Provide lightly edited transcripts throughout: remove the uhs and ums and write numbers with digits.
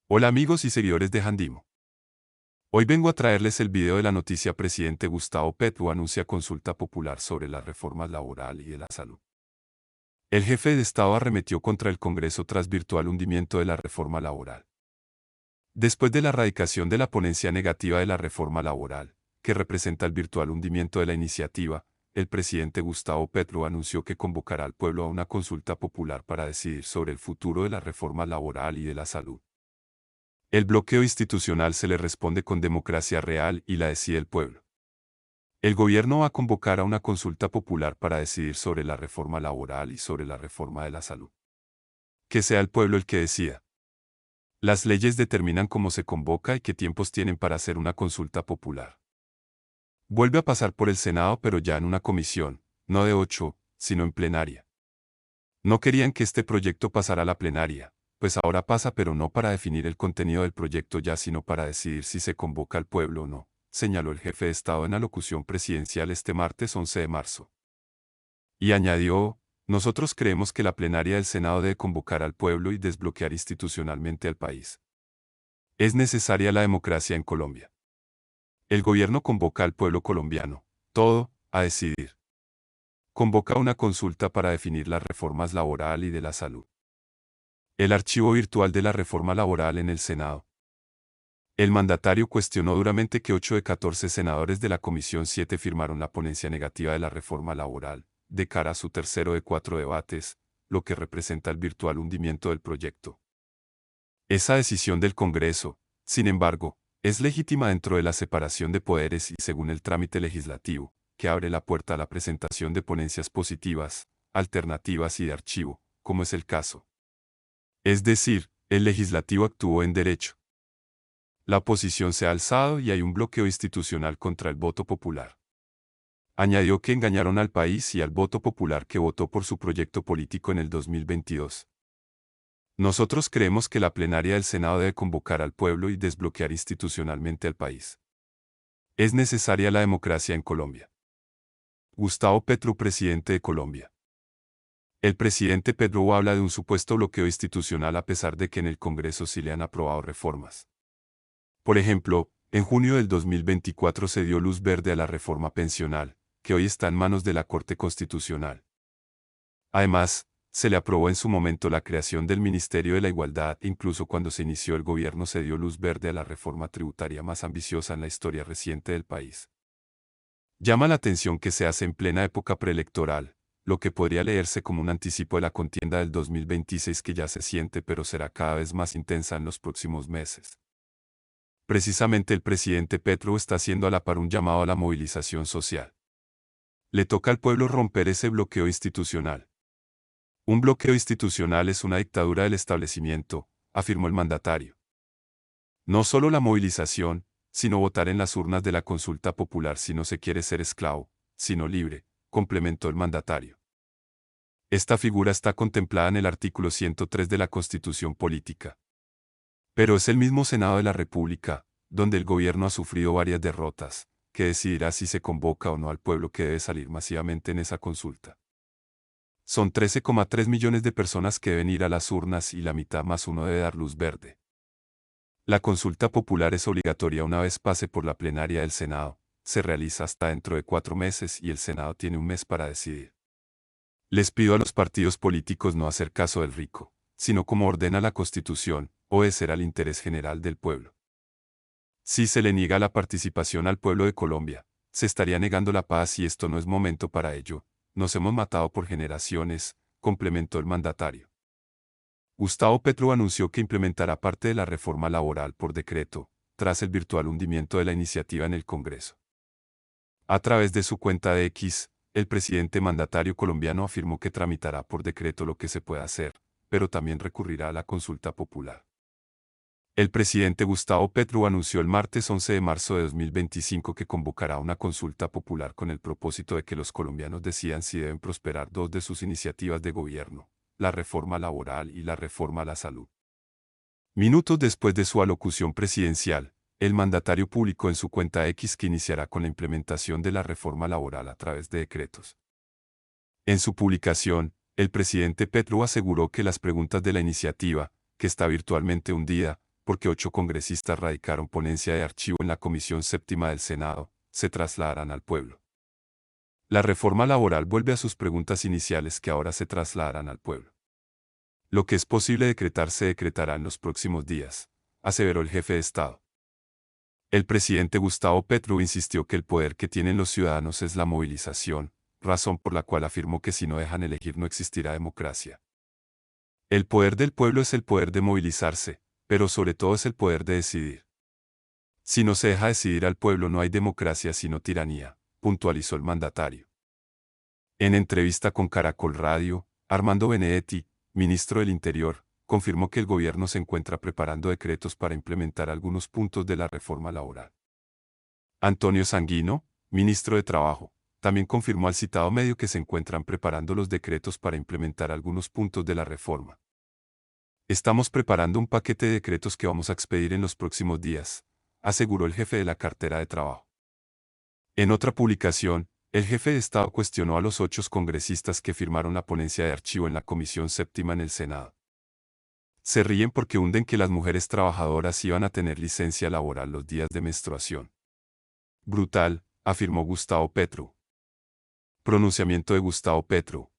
Hola amigos y seguidores de Handimo. Hoy vengo a traerles el video de la noticia. Presidente Gustavo Petro anuncia consulta popular sobre la reforma laboral y de la salud. El jefe de Estado arremetió contra el Congreso tras virtual hundimiento de la reforma laboral. Después de la radicación de la ponencia negativa de la reforma laboral, que representa el virtual hundimiento de la iniciativa, el presidente Gustavo Petro anunció que convocará al pueblo a una consulta popular para decidir sobre el futuro de la reforma laboral y de la salud. El bloqueo institucional se le responde con democracia real y la decide el pueblo. El gobierno va a convocar a una consulta popular para decidir sobre la reforma laboral y sobre la reforma de la salud. Que sea el pueblo el que decida. Las leyes determinan cómo se convoca y qué tiempos tienen para hacer una consulta popular. Vuelve a pasar por el Senado, pero ya en una comisión, no de 8, sino en plenaria. No querían que este proyecto pasara a la plenaria, pues ahora pasa, pero no para definir el contenido del proyecto ya, sino para decidir si se convoca al pueblo o no, señaló el jefe de Estado en la alocución presidencial este martes 11 de marzo. Y añadió: nosotros creemos que la plenaria del Senado debe convocar al pueblo y desbloquear institucionalmente al país. Es necesaria la democracia en Colombia. El gobierno convoca al pueblo colombiano, todo, a decidir. Convoca una consulta para definir las reformas laboral y de la salud. El archivo virtual de la reforma laboral en el Senado. El mandatario cuestionó duramente que 8 de 14 senadores de la Comisión 7 firmaron la ponencia negativa de la reforma laboral, de cara a su tercero de 4 debates, lo que representa el virtual hundimiento del proyecto. Esa decisión del Congreso, sin embargo, es legítima dentro de la separación de poderes y según el trámite legislativo, que abre la puerta a la presentación de ponencias positivas, alternativas y de archivo, como es el caso. Es decir, el legislativo actuó en derecho. La oposición se ha alzado y hay un bloqueo institucional contra el voto popular. Añadió que engañaron al país y al voto popular que votó por su proyecto político en el 2022. Nosotros creemos que la plenaria del Senado debe convocar al pueblo y desbloquear institucionalmente al país. Es necesaria la democracia en Colombia. Gustavo Petro, presidente de Colombia. El presidente Petro habla de un supuesto bloqueo institucional a pesar de que en el Congreso sí le han aprobado reformas. Por ejemplo, en junio del 2024 se dio luz verde a la reforma pensional, que hoy está en manos de la Corte Constitucional. Además, se le aprobó en su momento la creación del Ministerio de la Igualdad. Incluso cuando se inició el gobierno se dio luz verde a la reforma tributaria más ambiciosa en la historia reciente del país. Llama la atención que se hace en plena época preelectoral, lo que podría leerse como un anticipo de la contienda del 2026 que ya se siente, pero será cada vez más intensa en los próximos meses. Precisamente el presidente Petro está haciendo a la par un llamado a la movilización social. Le toca al pueblo romper ese bloqueo institucional. Un bloqueo institucional es una dictadura del establecimiento, afirmó el mandatario. No solo la movilización, sino votar en las urnas de la consulta popular si no se quiere ser esclavo, sino libre, complementó el mandatario. Esta figura está contemplada en el artículo 103 de la Constitución Política. Pero es el mismo Senado de la República, donde el gobierno ha sufrido varias derrotas, que decidirá si se convoca o no al pueblo que debe salir masivamente en esa consulta. Son 13,3 millones de personas que deben ir a las urnas y la mitad más uno debe dar luz verde. La consulta popular es obligatoria una vez pase por la plenaria del Senado, se realiza hasta dentro de 4 meses y el Senado tiene un mes para decidir. Les pido a los partidos políticos no hacer caso del rico, sino como ordena la Constitución, obedecer al interés general del pueblo. Si se le niega la participación al pueblo de Colombia, se estaría negando la paz y esto no es momento para ello. Nos hemos matado por generaciones, complementó el mandatario. Gustavo Petro anunció que implementará parte de la reforma laboral por decreto, tras el virtual hundimiento de la iniciativa en el Congreso. A través de su cuenta de X, el presidente mandatario colombiano afirmó que tramitará por decreto lo que se pueda hacer, pero también recurrirá a la consulta popular. El presidente Gustavo Petro anunció el martes 11 de marzo de 2025 que convocará una consulta popular con el propósito de que los colombianos decidan si deben prosperar dos de sus iniciativas de gobierno, la reforma laboral y la reforma a la salud. Minutos después de su alocución presidencial, el mandatario publicó en su cuenta X que iniciará con la implementación de la reforma laboral a través de decretos. En su publicación, el presidente Petro aseguró que las preguntas de la iniciativa, que está virtualmente hundida, porque 8 congresistas radicaron ponencia de archivo en la Comisión Séptima del Senado, se trasladarán al pueblo. La reforma laboral vuelve a sus preguntas iniciales que ahora se trasladarán al pueblo. Lo que es posible decretar se decretará en los próximos días, aseveró el jefe de Estado. El presidente Gustavo Petro insistió que el poder que tienen los ciudadanos es la movilización, razón por la cual afirmó que si no dejan elegir no existirá democracia. El poder del pueblo es el poder de movilizarse, pero sobre todo es el poder de decidir. Si no se deja decidir al pueblo no hay democracia sino tiranía, puntualizó el mandatario. En entrevista con Caracol Radio, Armando Benedetti, ministro del Interior, confirmó que el gobierno se encuentra preparando decretos para implementar algunos puntos de la reforma laboral. Antonio Sanguino, ministro de Trabajo, también confirmó al citado medio que se encuentran preparando los decretos para implementar algunos puntos de la reforma. Estamos preparando un paquete de decretos que vamos a expedir en los próximos días, aseguró el jefe de la cartera de Trabajo. En otra publicación, el jefe de Estado cuestionó a los 8 congresistas que firmaron la ponencia de archivo en la Comisión Séptima en el Senado. Se ríen porque hunden que las mujeres trabajadoras iban a tener licencia laboral los días de menstruación. Brutal, afirmó Gustavo Petro. Pronunciamiento de Gustavo Petro.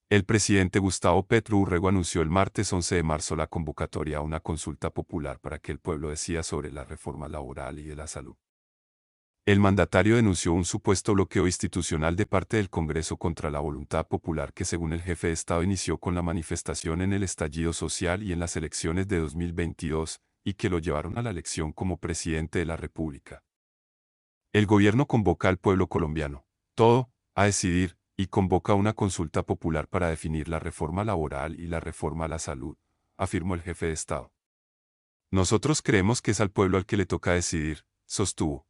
El presidente Gustavo Petro Urrego anunció el martes 11 de marzo la convocatoria a una consulta popular para que el pueblo decida sobre la reforma laboral y de la salud. El mandatario denunció un supuesto bloqueo institucional de parte del Congreso contra la voluntad popular que según el jefe de Estado inició con la manifestación en el estallido social y en las elecciones de 2022, y que lo llevaron a la elección como presidente de la República. El gobierno convoca al pueblo colombiano, todo, a decidir, y convoca una consulta popular para definir la reforma laboral y la reforma a la salud, afirmó el jefe de Estado. Nosotros creemos que es al pueblo al que le toca decidir, sostuvo.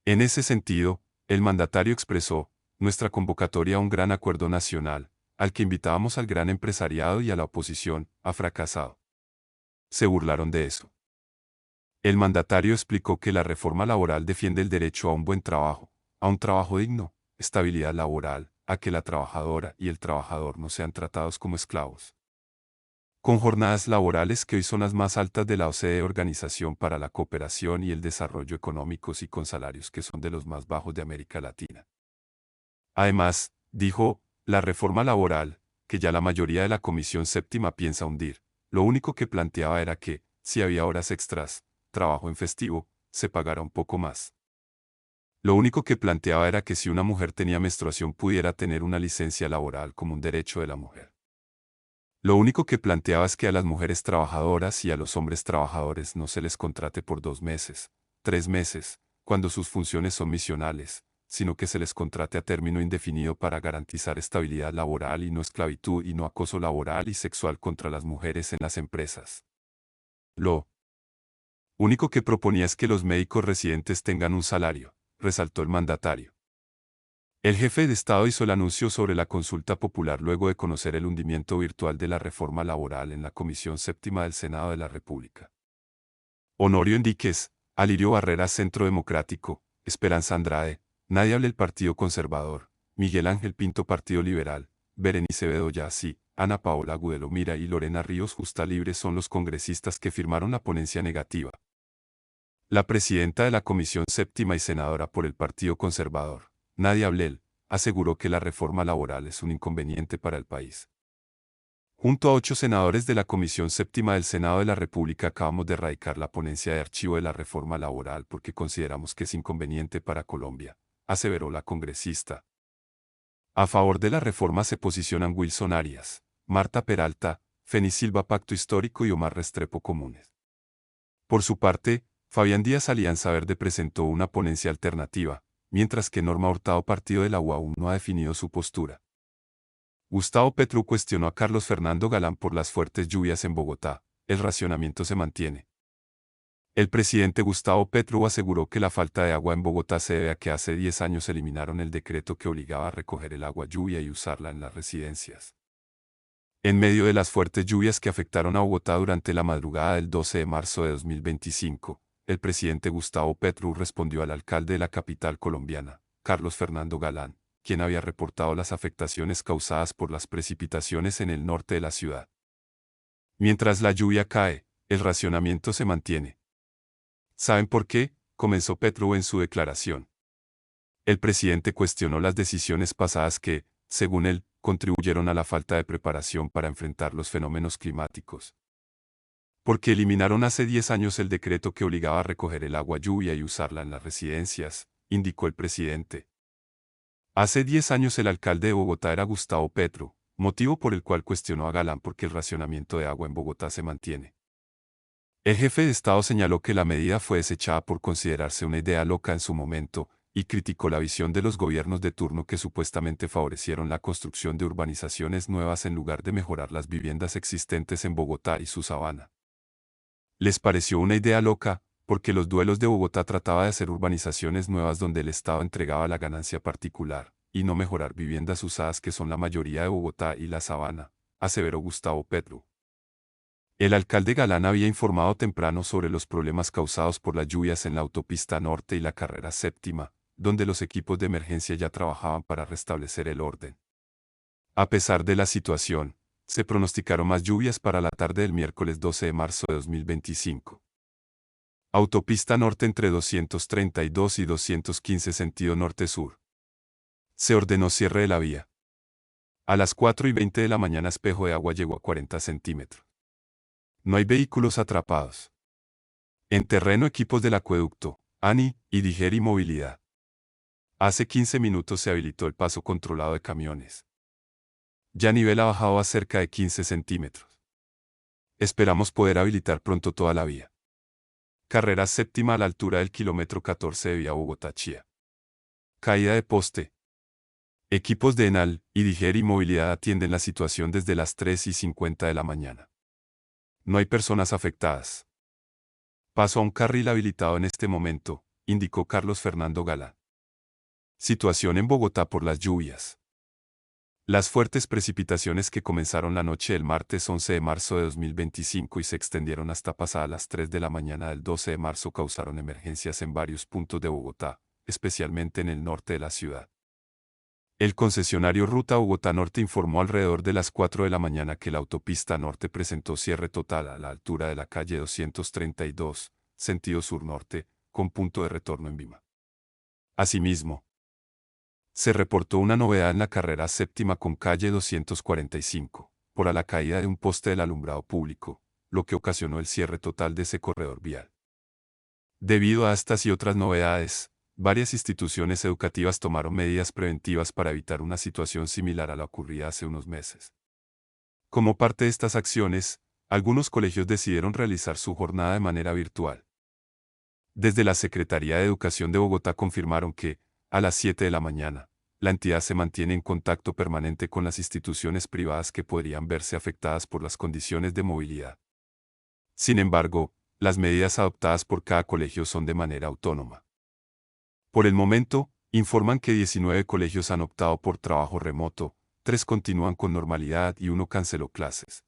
En ese sentido, el mandatario expresó, nuestra convocatoria a un gran acuerdo nacional, al que invitábamos al gran empresariado y a la oposición, ha fracasado. Se burlaron de eso. El mandatario explicó que la reforma laboral defiende el derecho a un buen trabajo, a un trabajo digno, estabilidad laboral, a que la trabajadora y el trabajador no sean tratados como esclavos. Con jornadas laborales que hoy son las más altas de la OCDE, Organización para la Cooperación y el Desarrollo Económicos, y con salarios que son de los más bajos de América Latina. Además, dijo, la reforma laboral, que ya la mayoría de la Comisión Séptima piensa hundir, lo único que planteaba era que, si había horas extras, trabajo en festivo, se pagara un poco más. Lo único que planteaba era que si una mujer tenía menstruación pudiera tener una licencia laboral como un derecho de la mujer. Lo único que planteaba es que a las mujeres trabajadoras y a los hombres trabajadores no se les contrate por 2 meses, 3 meses, cuando sus funciones son misionales, sino que se les contrate a término indefinido para garantizar estabilidad laboral y no esclavitud y no acoso laboral y sexual contra las mujeres en las empresas. Lo único que proponía es que los médicos residentes tengan un salario, resaltó el mandatario. El jefe de Estado hizo el anuncio sobre la consulta popular luego de conocer el hundimiento virtual de la reforma laboral en la Comisión Séptima del Senado de la República. Honorio Enríquez, Alirio Barrera, Centro Democrático, Esperanza Andrade, Nadia Able, el Partido Conservador, Miguel Ángel Pinto, Partido Liberal, Berenice Bedoya sí, Ana Paola Agudelo Mira y Lorena Ríos Justa Libre son los congresistas que firmaron la ponencia negativa. La presidenta de la Comisión Séptima y senadora por el Partido Conservador, Nadia Ablel, aseguró que la reforma laboral es un inconveniente para el país. Junto a 8 senadores de la Comisión Séptima del Senado de la República acabamos de erradicar la ponencia de archivo de la reforma laboral porque consideramos que es inconveniente para Colombia, aseveró la congresista. A favor de la reforma se posicionan Wilson Arias, Marta Peralta, Feni Silva, Pacto Histórico, y Omar Restrepo, Comunes. Por su parte, Fabián Díaz, Alianza Verde, presentó una ponencia alternativa, mientras que Norma Hurtado, Partido de la U, aún no ha definido su postura. Gustavo Petro cuestionó a Carlos Fernando Galán por las fuertes lluvias en Bogotá. El racionamiento se mantiene. El presidente Gustavo Petro aseguró que la falta de agua en Bogotá se debe a que hace 10 años eliminaron el decreto que obligaba a recoger el agua lluvia y usarla en las residencias. En medio de las fuertes lluvias que afectaron a Bogotá durante la madrugada del 12 de marzo de 2025, el presidente Gustavo Petro respondió al alcalde de la capital colombiana, Carlos Fernando Galán, quien había reportado las afectaciones causadas por las precipitaciones en el norte de la ciudad. Mientras la lluvia cae, El racionamiento se mantiene. ¿Saben por qué?, comenzó Petro en su declaración. El presidente cuestionó las decisiones pasadas que, según él, contribuyeron a la falta de preparación para enfrentar los fenómenos climáticos. Porque eliminaron hace 10 años el decreto que obligaba a recoger el agua lluvia y usarla en las residencias, indicó el presidente. Hace 10 años el alcalde de Bogotá era Gustavo Petro, motivo por el cual cuestionó a Galán porque el racionamiento de agua en Bogotá se mantiene. El jefe de Estado señaló que la medida fue desechada por considerarse una idea loca en su momento, y criticó la visión de los gobiernos de turno que supuestamente favorecieron la construcción de urbanizaciones nuevas en lugar de mejorar las viviendas existentes en Bogotá y su sabana. Les pareció una idea loca, porque los duelos de Bogotá trataba de hacer urbanizaciones nuevas donde el Estado entregaba la ganancia particular, y no mejorar viviendas usadas que son la mayoría de Bogotá y la sabana, aseveró Gustavo Petro. El alcalde Galán había informado temprano sobre los problemas causados por las lluvias en la autopista norte y la carrera séptima, donde los equipos de emergencia ya trabajaban para restablecer el orden. A pesar de la situación, se pronosticaron más lluvias para la tarde del miércoles 12 de marzo de 2025. Autopista norte entre 232 y 215 sentido norte-sur. Se ordenó cierre de la vía. A las 4:20 de la mañana espejo de agua llegó a 40 centímetros. No hay vehículos atrapados. En terreno equipos del acueducto, ANI, y Digeri Movilidad. Hace 15 minutos se habilitó el paso controlado de camiones. Ya nivel ha bajado a cerca de 15 centímetros. Esperamos poder habilitar pronto toda la vía. Carrera séptima a la altura del kilómetro 14 de vía Bogotá-Chía. Caída de poste. Equipos de ENAL y Digeri Movilidad atienden la situación desde las 3:50 de la mañana. No hay personas afectadas. Paso a un carril habilitado en este momento, indicó Carlos Fernando Galán. Situación en Bogotá por las lluvias. Las fuertes precipitaciones que comenzaron la noche del martes 11 de marzo de 2025 y se extendieron hasta pasadas las 3 de la mañana del 12 de marzo causaron emergencias en varios puntos de Bogotá, especialmente en el norte de la ciudad. El concesionario Ruta Bogotá Norte informó alrededor de las 4 de la mañana que la autopista norte presentó cierre total a la altura de la calle 232, sentido sur-norte, con punto de retorno en Vima. Asimismo, se reportó una novedad en la carrera séptima con calle 245, por la caída de un poste del alumbrado público, lo que ocasionó el cierre total de ese corredor vial. Debido a estas y otras novedades, varias instituciones educativas tomaron medidas preventivas para evitar una situación similar a la ocurrida hace unos meses. Como parte de estas acciones, algunos colegios decidieron realizar su jornada de manera virtual. Desde la Secretaría de Educación de Bogotá confirmaron que, a las 7 de la mañana, la entidad se mantiene en contacto permanente con las instituciones privadas que podrían verse afectadas por las condiciones de movilidad. Sin embargo, las medidas adoptadas por cada colegio son de manera autónoma. Por el momento, informan que 19 colegios han optado por trabajo remoto, 3 continúan con normalidad y 1 canceló clases.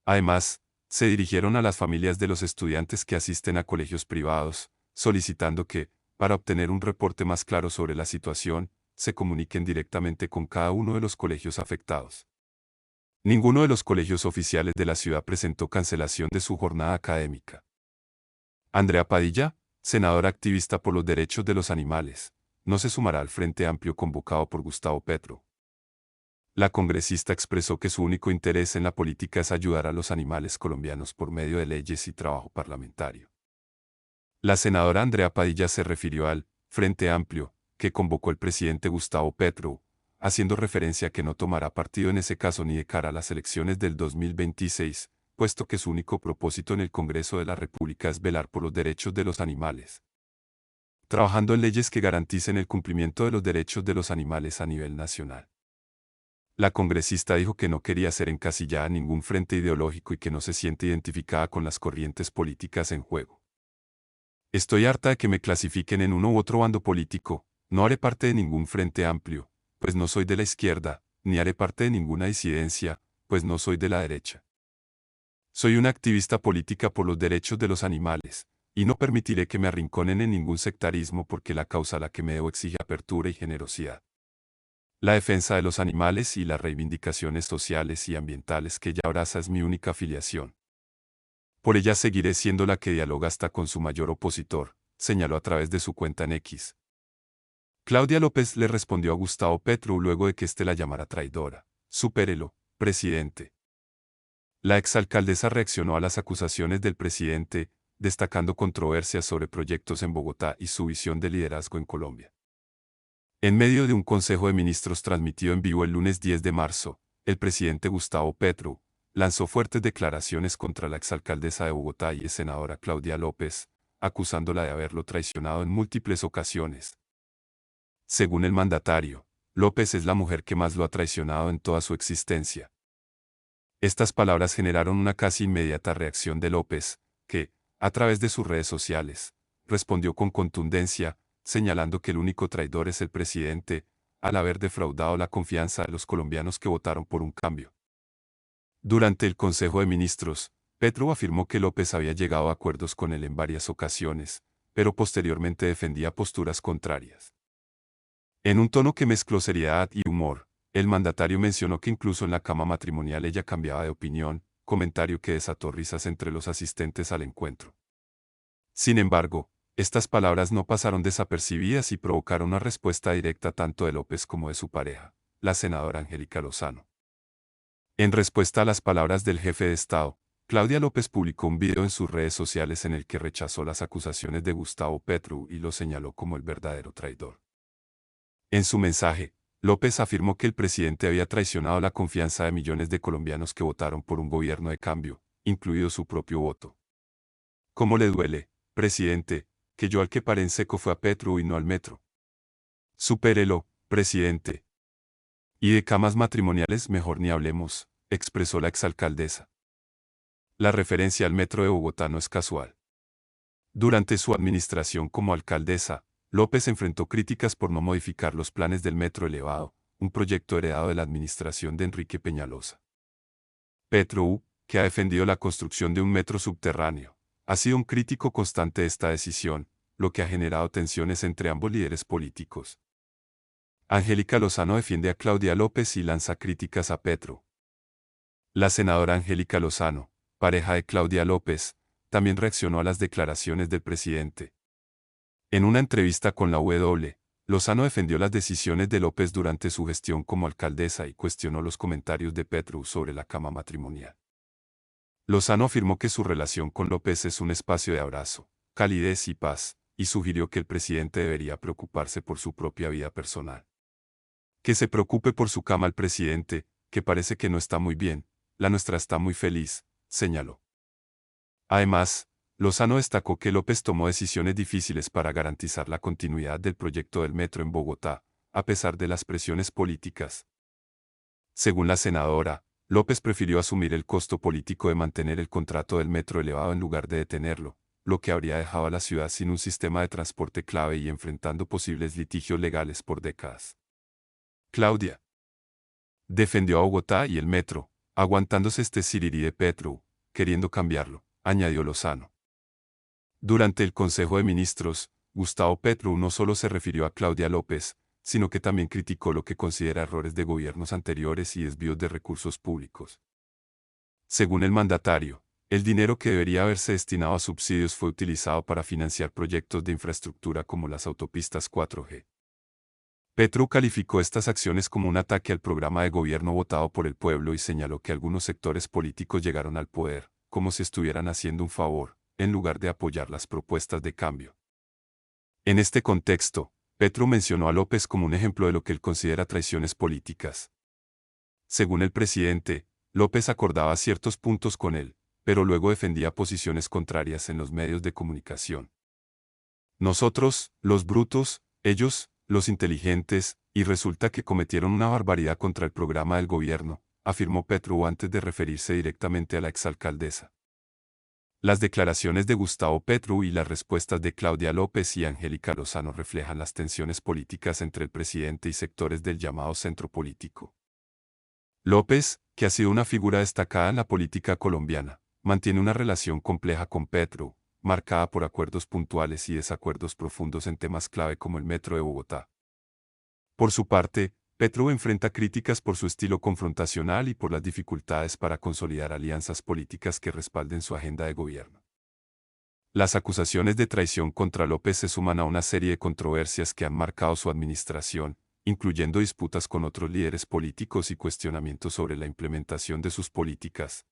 Además, se dirigieron a las familias de los estudiantes que asisten a colegios privados, solicitando que, para obtener un reporte más claro sobre la situación, se comuniquen directamente con cada uno de los colegios afectados. Ninguno de los colegios oficiales de la ciudad presentó cancelación de su jornada académica. Andrea Padilla, senadora activista por los derechos de los animales, no se sumará al Frente Amplio convocado por Gustavo Petro. La congresista expresó que su único interés en la política es ayudar a los animales colombianos por medio de leyes y trabajo parlamentario. La senadora Andrea Padilla se refirió al Frente Amplio, que convocó el presidente Gustavo Petro, haciendo referencia a que no tomará partido en ese caso ni de cara a las elecciones del 2026, puesto que su único propósito en el Congreso de la República es velar por los derechos de los animales, trabajando en leyes que garanticen el cumplimiento de los derechos de los animales a nivel nacional. La congresista dijo que no quería ser encasillada en ningún frente ideológico y que no se siente identificada con las corrientes políticas en juego. Estoy harta de que me clasifiquen en uno u otro bando político, no haré parte de ningún frente amplio, pues no soy de la izquierda, ni haré parte de ninguna disidencia, pues no soy de la derecha. Soy una activista política por los derechos de los animales, y no permitiré que me arrinconen en ningún sectarismo porque la causa a la que me debo exige apertura y generosidad. La defensa de los animales y las reivindicaciones sociales y ambientales que ella abraza es mi única afiliación. Por ella seguiré siendo la que dialoga hasta con su mayor opositor, señaló a través de su cuenta en X. Claudia López le respondió a Gustavo Petro luego de que éste la llamara traidora. Supérelo, presidente. La exalcaldesa reaccionó a las acusaciones del presidente, destacando controversias sobre proyectos en Bogotá y su visión de liderazgo en Colombia. En medio de un Consejo de Ministros transmitido en vivo el lunes 10 de marzo, el presidente Gustavo Petro lanzó fuertes declaraciones contra la exalcaldesa de Bogotá y senadora Claudia López, acusándola de haberlo traicionado en múltiples ocasiones. Según el mandatario, López es la mujer que más lo ha traicionado en toda su existencia. Estas palabras generaron una casi inmediata reacción de López, que, a través de sus redes sociales, respondió con contundencia, señalando que el único traidor es el presidente, al haber defraudado la confianza de los colombianos que votaron por un cambio. Durante el Consejo de Ministros, Petro afirmó que López había llegado a acuerdos con él en varias ocasiones, pero posteriormente defendía posturas contrarias. En un tono que mezcló seriedad y humor, el mandatario mencionó que incluso en la cama matrimonial ella cambiaba de opinión, comentario que desató risas entre los asistentes al encuentro. Sin embargo, estas palabras no pasaron desapercibidas y provocaron una respuesta directa tanto de López como de su pareja, la senadora Angélica Lozano. En respuesta a las palabras del jefe de Estado, Claudia López publicó un video en sus redes sociales en el que rechazó las acusaciones de Gustavo Petro y lo señaló como el verdadero traidor. En su mensaje, López afirmó que el presidente había traicionado la confianza de millones de colombianos que votaron por un gobierno de cambio, incluido su propio voto. ¿Cómo le duele, presidente, que yo al que paré en seco fue a Petro y no al metro? Supérelo, presidente. Y de camas matrimoniales mejor ni hablemos, expresó la exalcaldesa. La referencia al metro de Bogotá no es casual. Durante su administración como alcaldesa, López enfrentó críticas por no modificar los planes del metro elevado, un proyecto heredado de la administración de Enrique Peñalosa. Petro, que ha defendido la construcción de un metro subterráneo, ha sido un crítico constante de esta decisión, lo que ha generado tensiones entre ambos líderes políticos. Angélica Lozano defiende a Claudia López y lanza críticas a Petro. La senadora Angélica Lozano, pareja de Claudia López, también reaccionó a las declaraciones del presidente. En una entrevista con la W, Lozano defendió las decisiones de López durante su gestión como alcaldesa y cuestionó los comentarios de Petro sobre la cama matrimonial. Lozano afirmó que su relación con López es un espacio de abrazo, calidez y paz, y sugirió que el presidente debería preocuparse por su propia vida personal. Que se preocupe por su cama al presidente, que parece que no está muy bien, la nuestra está muy feliz, señaló. Además, Lozano destacó que López tomó decisiones difíciles para garantizar la continuidad del proyecto del metro en Bogotá, a pesar de las presiones políticas. Según la senadora, López prefirió asumir el costo político de mantener el contrato del metro elevado en lugar de detenerlo, lo que habría dejado a la ciudad sin un sistema de transporte clave y enfrentando posibles litigios legales por décadas. Claudia defendió a Bogotá y el metro, aguantándose este sirirí de Petro, queriendo cambiarlo, añadió Lozano. Durante el Consejo de Ministros, Gustavo Petro no solo se refirió a Claudia López, sino que también criticó lo que considera errores de gobiernos anteriores y desvíos de recursos públicos. Según el mandatario, el dinero que debería haberse destinado a subsidios fue utilizado para financiar proyectos de infraestructura como las autopistas 4G. Petro calificó estas acciones como un ataque al programa de gobierno votado por el pueblo y señaló que algunos sectores políticos llegaron al poder, como si estuvieran haciendo un favor, en lugar de apoyar las propuestas de cambio. En este contexto, Petro mencionó a López como un ejemplo de lo que él considera traiciones políticas. Según el presidente, López acordaba ciertos puntos con él, pero luego defendía posiciones contrarias en los medios de comunicación. Nosotros, los brutos, ellos, los inteligentes, y resulta que cometieron una barbaridad contra el programa del gobierno, afirmó Petro antes de referirse directamente a la exalcaldesa. Las declaraciones de Gustavo Petro y las respuestas de Claudia López y Angélica Lozano reflejan las tensiones políticas entre el presidente y sectores del llamado centro político. López, que ha sido una figura destacada en la política colombiana, mantiene una relación compleja con Petro, marcada por acuerdos puntuales y desacuerdos profundos en temas clave como el metro de Bogotá. Por su parte, Petro enfrenta críticas por su estilo confrontacional y por las dificultades para consolidar alianzas políticas que respalden su agenda de gobierno. Las acusaciones de traición contra López se suman a una serie de controversias que han marcado su administración, incluyendo disputas con otros líderes políticos y cuestionamientos sobre la implementación de sus políticas.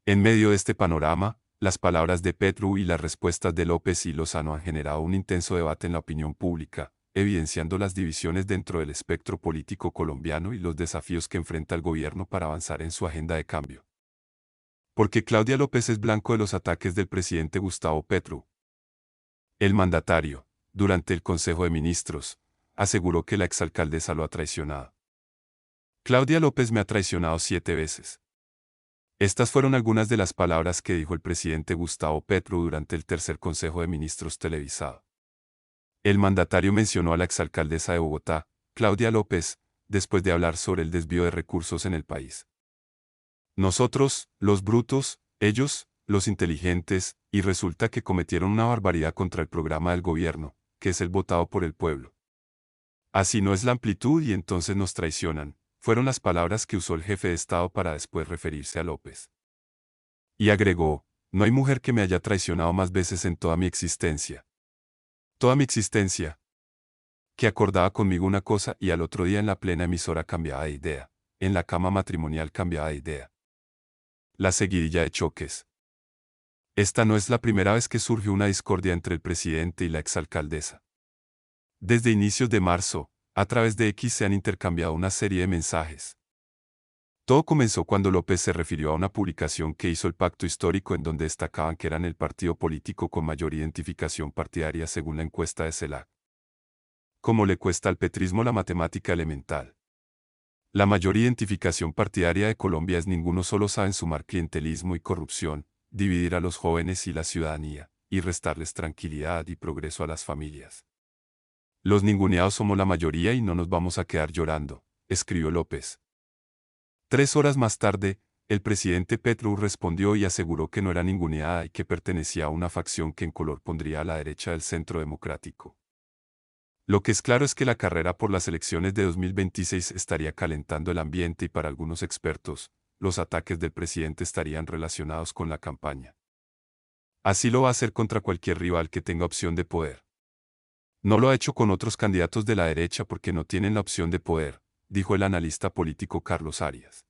En medio de este panorama, las palabras de Petro y las respuestas de López y Lozano han generado un intenso debate en la opinión pública, evidenciando las divisiones dentro del espectro político colombiano y los desafíos que enfrenta el gobierno para avanzar en su agenda de cambio. Porque Claudia López es blanco de los ataques del presidente Gustavo Petro. El mandatario, durante el Consejo de Ministros, aseguró que la exalcaldesa lo ha traicionado. Claudia López me ha traicionado 7 veces. Estas fueron algunas de las palabras que dijo el presidente Gustavo Petro durante el tercer Consejo de Ministros televisado. El mandatario mencionó a la exalcaldesa de Bogotá, Claudia López, después de hablar sobre el desvío de recursos en el país. Nosotros, los brutos, ellos, los inteligentes, y resulta que cometieron una barbaridad contra el programa del gobierno, que es el votado por el pueblo. Así no es la amplitud y entonces nos traicionan, fueron las palabras que usó el jefe de Estado para después referirse a López. Y agregó, no hay mujer que me haya traicionado más veces en toda mi existencia. Toda mi existencia. Que acordaba conmigo una cosa y al otro día en la plena emisora cambiaba de idea, en la cama matrimonial cambiaba de idea. La seguidilla de choques. Esta no es la primera vez que surge una discordia entre el presidente y la exalcaldesa. Desde inicios de marzo, a través de X se han intercambiado una serie de mensajes. Todo comenzó cuando López se refirió a una publicación que hizo el Pacto Histórico en donde destacaban que eran el partido político con mayor identificación partidaria según la encuesta de CELAC. Como le cuesta al petrismo la matemática elemental. La mayor identificación partidaria de Colombia es ninguno solo saben sumar clientelismo y corrupción, dividir a los jóvenes y la ciudadanía, y restarles tranquilidad y progreso a las familias. Los ninguneados somos la mayoría y no nos vamos a quedar llorando, escribió López. 3 horas más tarde, el presidente Petro respondió y aseguró que no era ninguneada y que pertenecía a una facción que en color pondría a la derecha del Centro Democrático. Lo que es claro es que la carrera por las elecciones de 2026 estaría calentando el ambiente y para algunos expertos, los ataques del presidente estarían relacionados con la campaña. Así lo va a hacer contra cualquier rival que tenga opción de poder. No lo ha hecho con otros candidatos de la derecha porque no tienen la opción de poder, dijo el analista político Carlos Arias.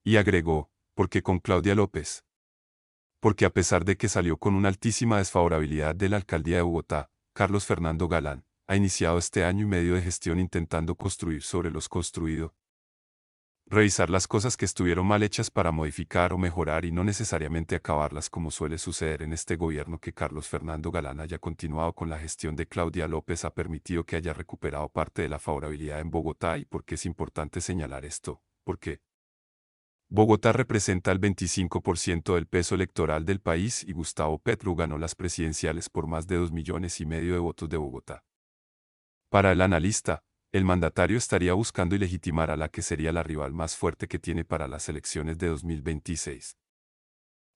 Y agregó, porque con Claudia López. Porque a pesar de que salió con una altísima desfavorabilidad de la alcaldía de Bogotá, Carlos Fernando Galán, ha iniciado este año y medio de gestión intentando construir sobre los construido. Revisar las cosas que estuvieron mal hechas para modificar o mejorar y no necesariamente acabarlas como suele suceder en este gobierno que Carlos Fernando Galán haya continuado con la gestión de Claudia López ha permitido que haya recuperado parte de la favorabilidad en Bogotá y porque es importante señalar esto, porque Bogotá representa el 25% del peso electoral del país y Gustavo Petro ganó las presidenciales por más de 2,5 millones de votos de Bogotá. Para el analista, el mandatario estaría buscando ilegitimar a la que sería la rival más fuerte que tiene para las elecciones de 2026.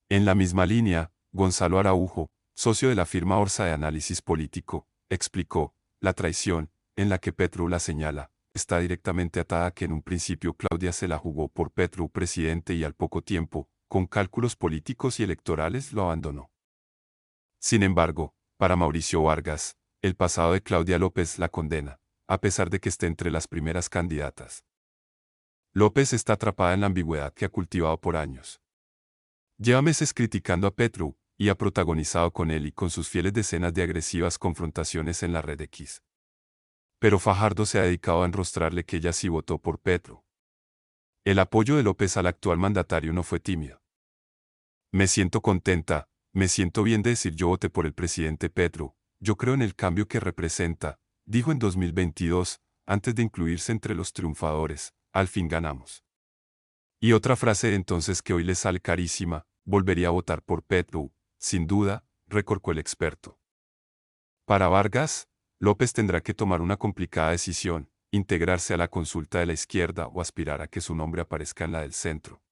En la misma línea, Gonzalo Araujo, socio de la firma Orsa de Análisis Político, explicó, la traición, en la que Petro la señala, está directamente atada a que en un principio Claudia se la jugó por Petro presidente y al poco tiempo, con cálculos políticos y electorales lo abandonó. Sin embargo, para Mauricio Vargas, el pasado de Claudia López la condena, a pesar de que esté entre las primeras candidatas. López está atrapada en la ambigüedad que ha cultivado por años. Lleva meses criticando a Petro, y ha protagonizado con él y con sus fieles decenas de agresivas confrontaciones en la red X. Pero Fajardo se ha dedicado a enrostrarle que ella sí votó por Petro. El apoyo de López al actual mandatario no fue tímido. Me siento contenta, me siento bien de decir yo voté por el presidente Petro, yo creo en el cambio que representa, dijo en 2022, antes de incluirse entre los triunfadores, al fin ganamos. Y otra frase de entonces que hoy le sale carísima, volvería a votar por Petro, sin duda, recorcó el experto. Para Vargas, López tendrá que tomar una complicada decisión, integrarse a la consulta de la izquierda o aspirar a que su nombre aparezca en la del centro.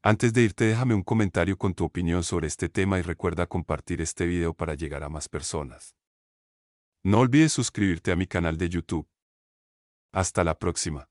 Antes de irte déjame un comentario con tu opinión sobre este tema y recuerda compartir este video para llegar a más personas. No olvides suscribirte a mi canal de YouTube. Hasta la próxima.